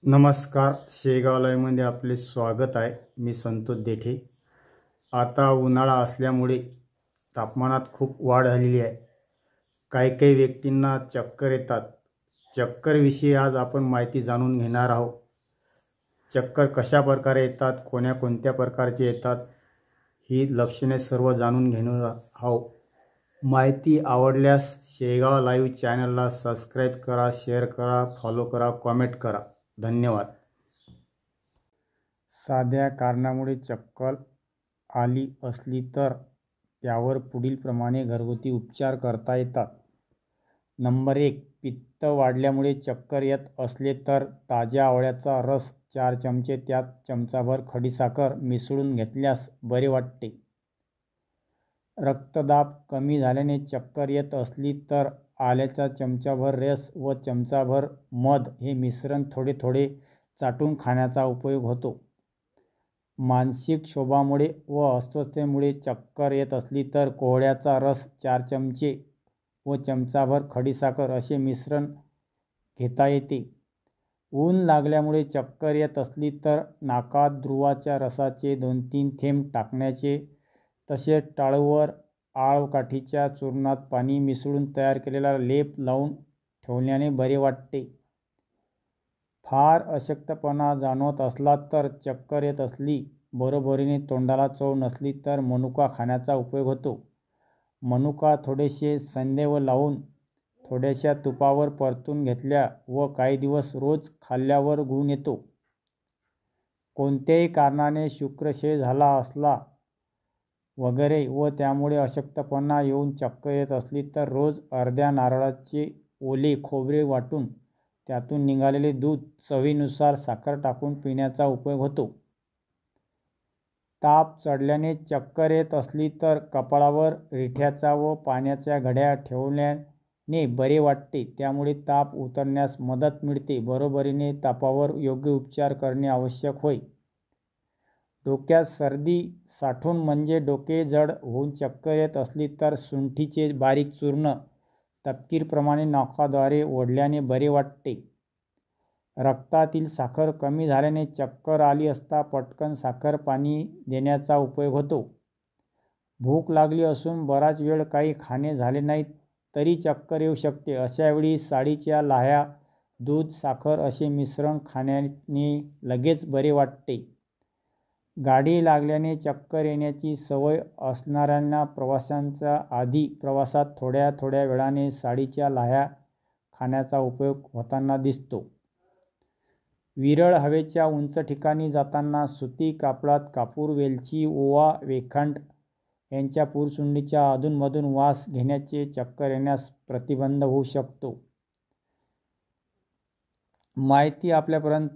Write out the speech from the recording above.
नमस्कार, शेगाव लाईव्हमध्ये आपले स्वागत आहे। मी संतोष देठे। आता उन्हाळा असल्यामुळे तापमानात खूप वाढ झालेली आहे। काही काही व्यक्तींना चक्कर येतात। चक्करविषयी आज आपण माहिती जाणून घेणार आहोत। चक्कर कशा प्रकारे येतात, कोणत्या प्रकारचे येतात, ही लक्षणे सर्व जाणून घेणार आहोत। माहिती आवडल्यास शेगाव लाईव्ह चॅनलला सबस्क्राईब करा, शेअर करा, फॉलो करा, कमेंट करा। धन्यवाद। साध्या कारणामुळे चक्कर आली असली तर त्यावर पुढीलप्रमाणे घरगुती उपचार करता येतात। नंबर 1, पित्त वाढल्यामुळे चक्कर येत असले तर ताज्या आवळ्याचा रस 4 चमचे, त्यात चमचाभर खडीसाखर मिसळून घेतल्यास बरे वाटते। रक्तदाब कमी झाल्याने चक्कर येत असली तर आल्याचा चमचाभर रस व चमचाभर मध हे मिश्रण थोडे थोडे चाटून खाण्याचा उपयोग होतो। मानसिक क्षोभामुळे व अस्वस्थतेमुळे चक्कर येत असली तर कोहळ्याचा रस 4 चमचे व चमचाभर खडीसाखर असे मिश्रण घेता येते। ऊन लागल्यामुळे चक्कर येत असली तर नाकात द्रुवाच्या रसाचे 2-3 थेंब टाकण्याचे, तसेच टाळूवर आळवकाठीच्या चूर्णात पाणी मिसळून तयार केलेला लेप लावून ठेवल्याने बरे वाटते। फार अशक्तपणा जाणवत असला तर चक्कर येत असली, बरोबरीने तोंडाला चव नसली तर मनुका खाण्याचा उपयोग होतो। मनुका थोडेसे सैंधव लावून थोड्याशा तुपावर परतून घेतल्या व काही दिवस रोज खाल्ल्यावर गुण येतो। कोणत्याही कारणाने शुक्रक्षय झाला असला वगैरे व त्यामुळे अशक्तपणा येऊन चक्कर येत असली तर रोज अर्ध्या नारळाचे ओले खोबरे वाटून त्यातून निघालेले दूध चवीनुसार साखर टाकून पिण्याचा उपयोग होतो। ताप चढल्याने चक्कर येत असली तर कपाळावर रिठ्याचा व पाण्याच्या घड्या ठेवल्याने बरे वाटते, त्यामुळे ताप उतरण्यास मदत मिळते। बरोबरीने तापावर योग्य उपचार करणे आवश्यक होय। डोक्यात सर्दी साठून म्हणजे डोके जड होऊन चक्कर येत असली तर सुंठीचे बारीक चूर्ण तपकीरप्रमाणे नाकाद्वारे ओढल्याने बरे वाटते। रक्तातील साखर कमी झाल्याने चक्कर आली असता पटकन साखर पाणी देण्याचा उपयोग होतो। भूक लागली असून बराच वेळ काही खाणे झाले नाही तरी चक्कर येऊ शकते, अशावेळी साडीच्या लाह्या, दूध, साखर असे मिश्रण खाण्याने लगेच बरे वाटते। गाडी लागल्याने चक्कर येण्याची सवय असणाऱ्यांना प्रवासाच्या आधी प्रवासात थोड्या थोड्या वेळाने साडीच्या लाह्या खाण्याचा उपयोग होताना दिसतो। विरळ हवेच्या उंच ठिकाणी जाताना सुती कापडात कापूर, वेलची, ओवा, वेखंड यांच्या पुरचुंडीचा अधूनमधून वास घेण्याचे चक्कर येण्यास प्रतिबंध होऊ शकतो। माहिती आपल्यापर्यंत